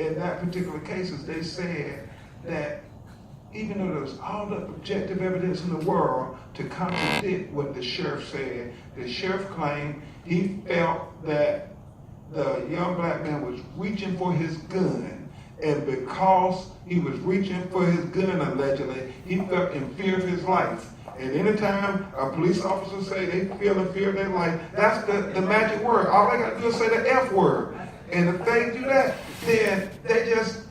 in that particular cases, they said that even though there's all the objective evidence in the world to contradict what the sheriff said, the sheriff claimed he felt that the young black man was reaching for his gun, and because he was reaching for his gun allegedly, he felt in fear of his life. And anytime a police officer say they feel in fear of their life, that's the magic word. All they got to do is say the F word. And if they do that, then they just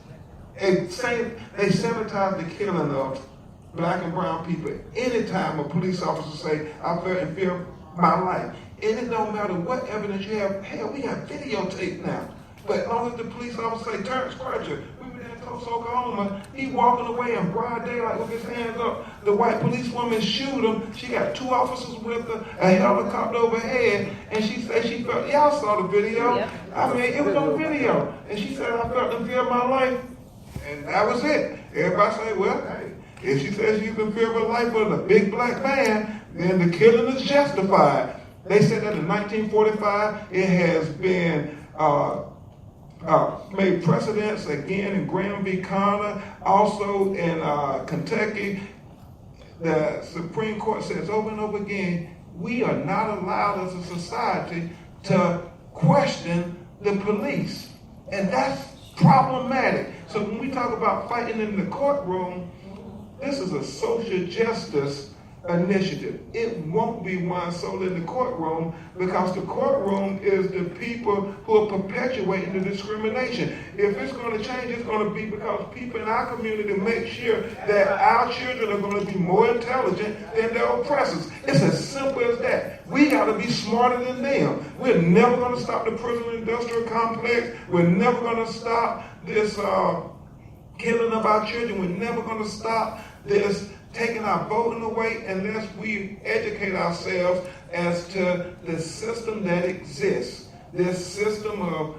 they sabotage the killing of black and brown people. Anytime a police officer say, I feel in fear of my life, and it don't matter what evidence you have. Hell, we have videotape now. But as long as the police officer say, Terrence Crutcher, we were in Tulsa, Oklahoma, he walking away in broad daylight with his hands up. The white policewoman shoot him. She got 2 officers with her, a helicopter overhead, and she said she felt, y'all saw the video. Yep. I mean, it was on video. And she said, I felt in fear of my life. And that was it. Everybody say, well, hey, if she says she's in fear of her life with a big black man, then the killing is justified. They said that in 1945, it has been made precedents again in Graham v. Connor, also in Kentucky. The Supreme Court says over and over again, we are not allowed as a society to question the police. And that's problematic. So when we talk about fighting in the courtroom, this is a social justice initiative. It won't be one solely in the courtroom, because the courtroom is the people who are perpetuating the discrimination. If it's going to change, it's going to be because people in our community make sure that our children are going to be more intelligent than their oppressors. It's as simple as that. We got to be smarter than them. We're never going to stop the prison industrial complex. We're never going to stop this killing of our children. We're never going to stop this taking our voting away unless we educate ourselves as to the system that exists. This system of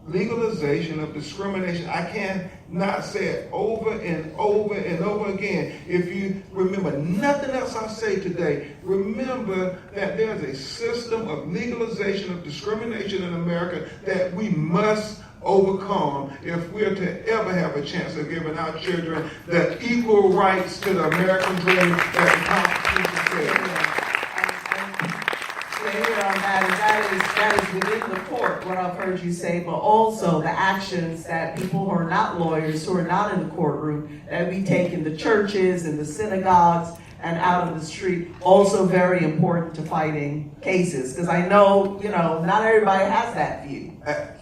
legalization of discrimination. I cannot say it over and over and over again. If you remember nothing else I say today, remember that there's a system of legalization of discrimination in America that we must overcome if we're to ever have a chance of giving our children the equal rights to the American dream that the Constitution says. Stay here on that, and that is within the court, what I've heard you say, but also the actions that people who are not lawyers, who are not in the courtroom, that we take in the churches and the synagogues and out of the street, also very important to fighting cases. Because I know, not everybody has that view.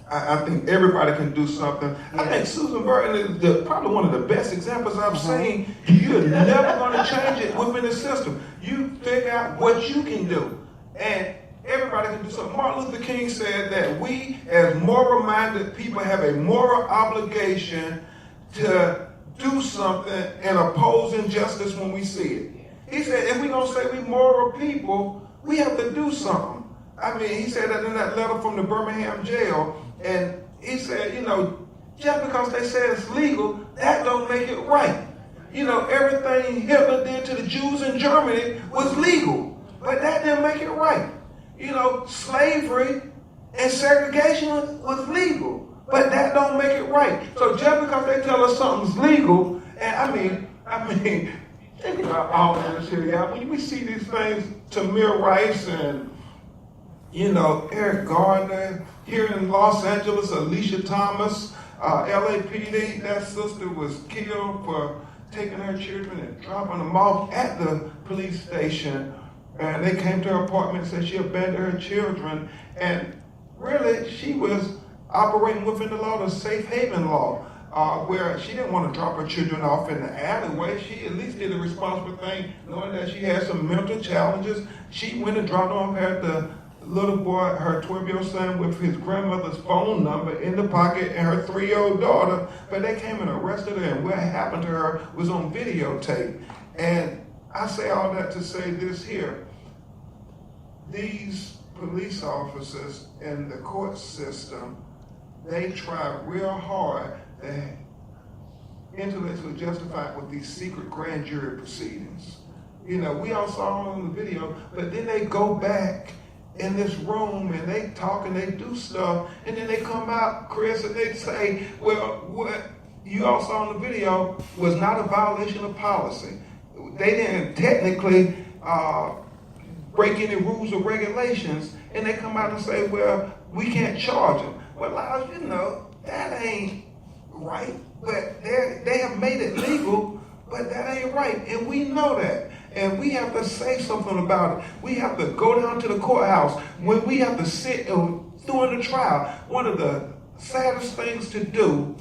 I think everybody can do something. Yeah. I think Susan Burton is probably one of the best examples I've seen. You're never going to change it within the system. You figure out what you can do. And everybody can do something. Martin Luther King said that we, as moral-minded people, have a moral obligation to do something and oppose injustice when we see it. He said, if we don't say we moral people, we have to do something. I mean, he said that in that letter from the Birmingham jail. And he said, just because they say it's legal, that don't make it right. Everything Hitler did to the Jews in Germany was legal, but that didn't make it right. Slavery and segregation was legal, but that don't make it right. So just because they tell us something's legal, and I mean, think about all this here, y'all. When we see these things, Tamir Rice and Eric Gardner, here in Los Angeles, Alicia Thomas, LAPD, that sister was killed for taking her children and dropping them off at the police station. And they came to her apartment and said she abandoned her children. And really, she was operating within the law, the safe haven law, where she didn't want to drop her children off in the alleyway. She at least did a responsible thing, knowing that she had some mental challenges. She went and dropped off at the little boy, her 12-year-old son, with his grandmother's phone number in the pocket and her 3-year-old daughter. But they came and arrested her, and what happened to her was on videotape. And I say all that to say this here. These police officers in the court system, they try real hard to intellectually justify with these secret grand jury proceedings. We all saw on the video, but then they go back in this room and they talk and they do stuff, and then they come out, Chris, and they say, well, what you all saw in the video was not a violation of policy. They didn't technically break any rules or regulations, and they come out and say, well, we can't charge them. Well, Lyles, you know, that ain't right, but they have made it legal, but that ain't right, and we know that. And we have to say something about it. We have to go down to the courthouse. When we have to sit during the trial, one of the saddest things to do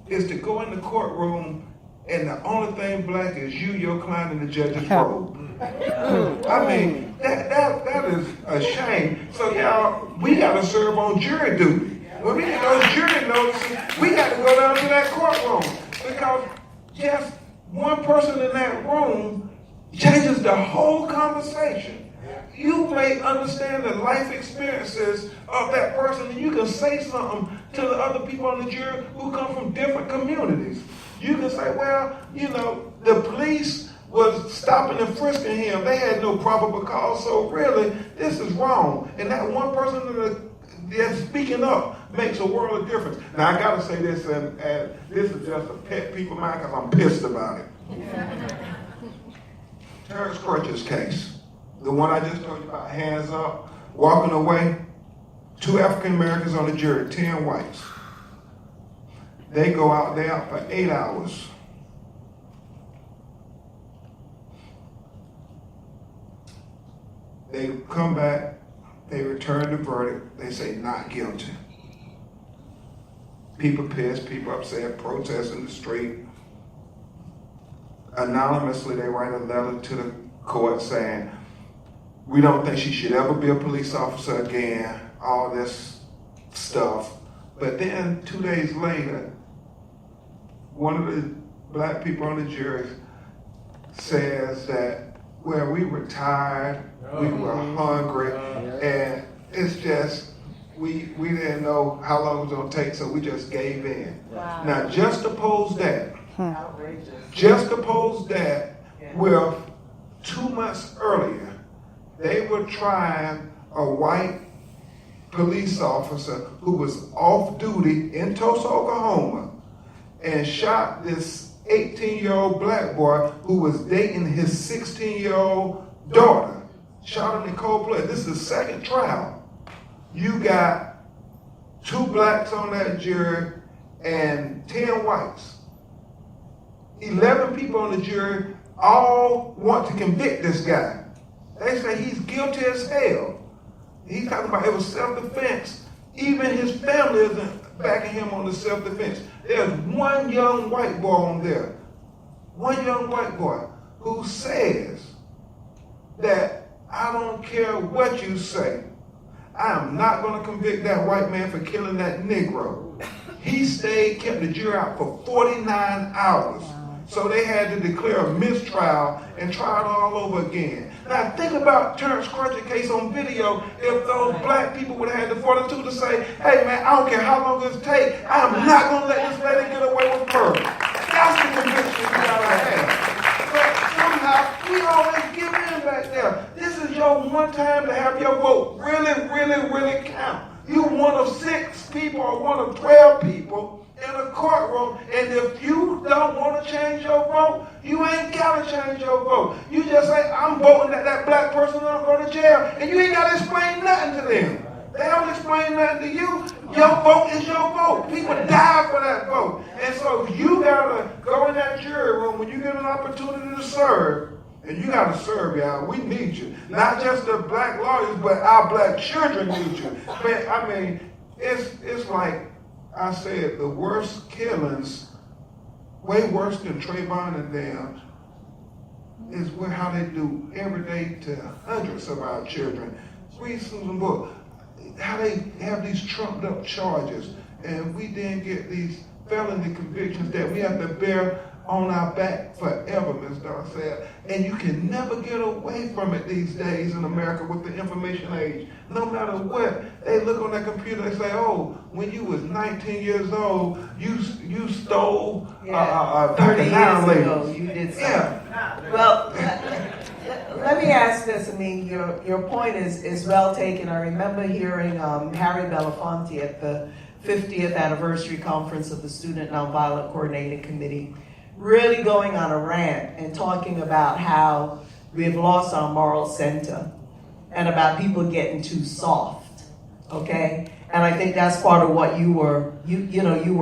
is to go in the courtroom and the only thing black is you, your client, and the judge's robe. I mean, that is a shame. So y'all, we got to serve on jury duty. When we get those jury notices, we got to go down to that courtroom, because just one person in that room changes the whole conversation. You may understand the life experiences of that person, and you can say something to the other people on the jury who come from different communities. You can say, well, you know, the police was stopping and frisking him. They had no probable cause, so really, this is wrong. And that one person that's speaking up makes a world of difference. Now, I got to say this, and this is just a pet peeve of mine because I'm pissed about it. Terrence Crutch's case, the one I just told you about, hands up, walking away, 2 African Americans on the jury, 10 whites. They go out there for 8 hours. They come back, they return the verdict, they say not guilty. People pissed, people upset, protests in the street. Anonymously, they write a letter to the court saying, we don't think she should ever be a police officer again, all this stuff. But then 2 days later, one of the black people on the jury says that, well, we were tired, we were hungry, and it's just, we didn't know how long it was going to take, so we just gave in. Wow. Now, just oppose that. Outrageous. Just oppose that with 2 months earlier, they were trying a white police officer who was off duty in Tulsa, Oklahoma, and shot this 18-year-old black boy who was dating his 16-year-old daughter. Shot him in cold blood. This is the second trial. You got 2 blacks on that jury and 10 whites. 11 people on the jury all want to convict this guy. They say he's guilty as hell. He's talking about it was self-defense. Even his family isn't backing him on the self-defense. There's one young white boy on there. One young white boy who says that I don't care what you say. I am not going to convict that white man for killing that Negro. He stayed, kept the jury out for 49 hours. So they had to declare a mistrial and try it all over again. Now think about Terrence Crutch's case on video. If those black people would have had the fortitude to say, hey man, I don't care how long it takes, I'm not going to let this lady get away with murder. That's the conviction we got to have. But somehow, we always give in back there. This is your one time to have your vote really, really, really count. You're one of 6 people or one of 12 people in a courtroom, and if you don't want to change your vote, you ain't got to change your vote. You just say, I'm voting that black person don't go to jail, and you ain't got to explain nothing to them. They don't explain nothing to you. Your vote is your vote. People die for that vote. And so you got to go in that jury room when you get an opportunity to serve, and you got to serve, y'all. We need you. Not just the black lawyers, but our black children need you. Man, I mean, it's like I said, the worst killings, way worse than Trayvon and them, is how they do every day to hundreds of our children. Read Susan book, how they have these trumped up charges, and we then get these felony convictions that we have to bear on our back forever, Ms. Darcell. And you can never get away from it these days in America with the information age. No matter what, they look on that computer and say, oh, when you was 19 years old, you stole 30 years ago, you did something. Yeah. Well, let me ask this. I mean, your point is well taken. I remember hearing Harry Belafonte at the 50th anniversary conference of the Student Nonviolent Coordinating Committee really going on a rant and talking about how we've lost our moral center and about people getting too soft, okay? And I think that's part of what you were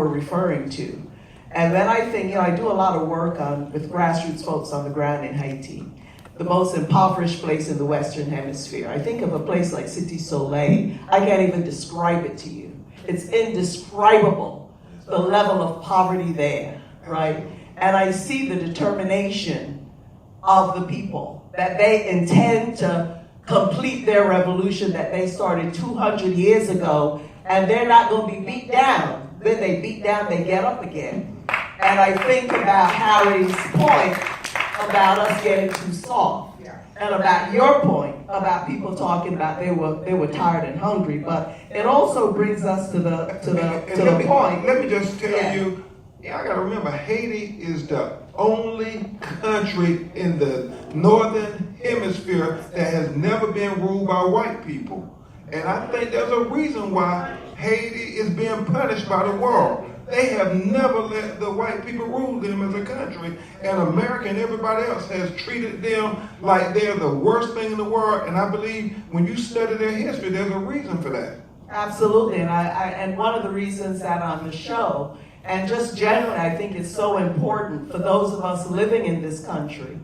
referring to. And then I think, I do a lot of work with grassroots folks on the ground in Haiti, the most impoverished place in the Western Hemisphere. I think of a place like Cité Soleil. I can't even describe it to you. It's indescribable, the level of poverty there, right? And I see the determination of the people, that they intend to complete their revolution that they started 200 years ago, and they're not going to be beat down. When they beat down, they get up again. And I think about Harry's point about us getting too soft, and about your point about people talking about they were tired and hungry. But it also brings us to the point. Let me just tell you, y'all got to remember, Haiti is the only country in the northern hemisphere that has never been ruled by white people. And I think there's a reason why Haiti is being punished by the world. They have never let the white people rule them as a country, and America and everybody else has treated them like they're the worst thing in the world. And I believe when you study their history, there's a reason for that. Absolutely, and one of the reasons that on the show, and just generally, I think it's so important for those of us living in this country,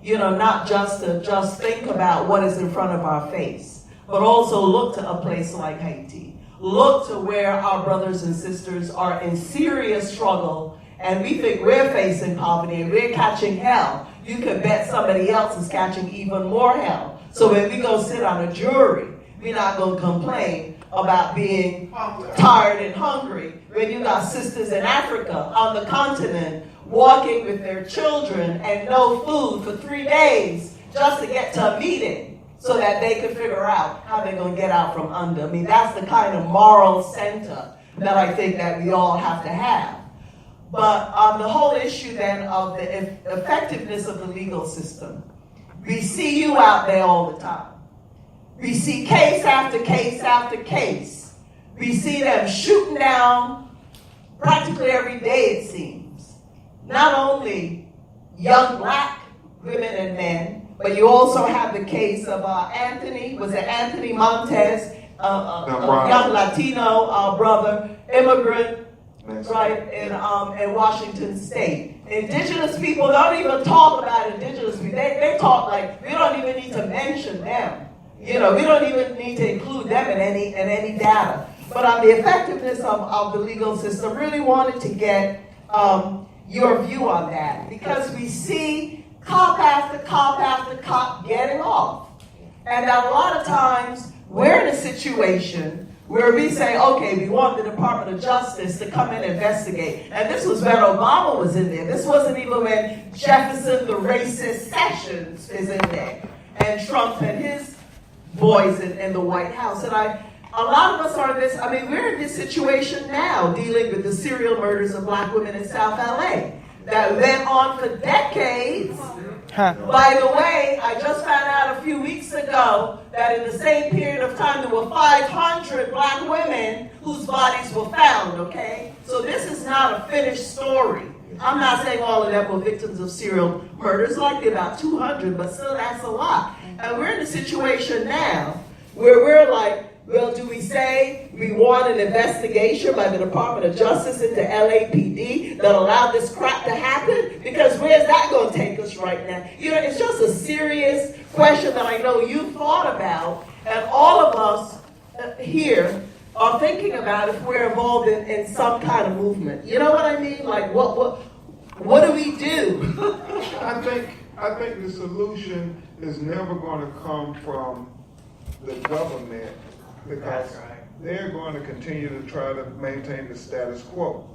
not just to think about what is in front of our face, but also look to a place like Haiti. Look to where our brothers and sisters are in serious struggle, and we think we're facing poverty and we're catching hell. You can bet somebody else is catching even more hell. So when we go sit on a jury, we're not going to complain about being tired and hungry when you got sisters in Africa on the continent walking with their children and no food for 3 days just to get to a meeting, so that they could figure out how they're going to get out from under. I mean, that's the kind of moral center that I think that we all have to have. But the whole issue then of the effectiveness of the legal system, we see you out there all the time. We see case after case after case. We see them shooting down practically every day, it seems. Not only young black women and men, but you also have the case of Anthony Montez, a young Latino brother, immigrant, right, in Washington State. Indigenous people don't even talk about indigenous people. They talk like we don't even need to mention them. We don't even need to include them in any data. But on the effectiveness of the legal system, really wanted to get your view on that, because we see cop after cop after cop getting off. And that a lot of times we're in a situation where we say, okay, we want the Department of Justice to come and investigate. And this was when Obama was in there. This wasn't even when Jefferson, the racist Sessions, is in there. And Trump and his boys in the White House. And a lot of us are in this, we're in this situation now, dealing with the serial murders of black women in South LA that went on for decades. By the way, I just found out a few weeks ago that in the same period of time there were 500 black women whose bodies were found, okay? So this is not a finished story. I'm not saying all of them were victims of serial murders, likely about 200, but still that's a lot. And we're in a situation now where we're like, well, do we say we want an investigation by the Department of Justice into LAPD that allowed this crap to happen? Because where's that going to take us right now? It's just a serious question that I know you thought about, and all of us here are thinking about if we're involved in some kind of movement. You know what I mean? Like, what do we do? I think the solution is never going to come from the government, because they're going to continue to try to maintain the status quo.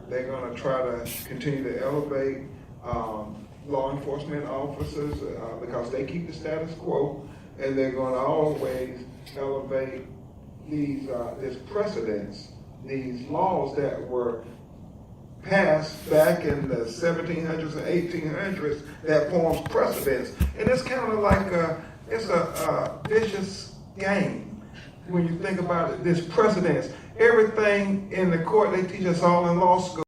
They're going to try to continue to elevate law enforcement officers because they keep the status quo, and they're going to always elevate these precedents, these laws that were passed back in the 1700s and 1800s that forms precedents. And it's kind of like it's a vicious game when you think about it, this precedence. Everything in the court, they teach us all in law school.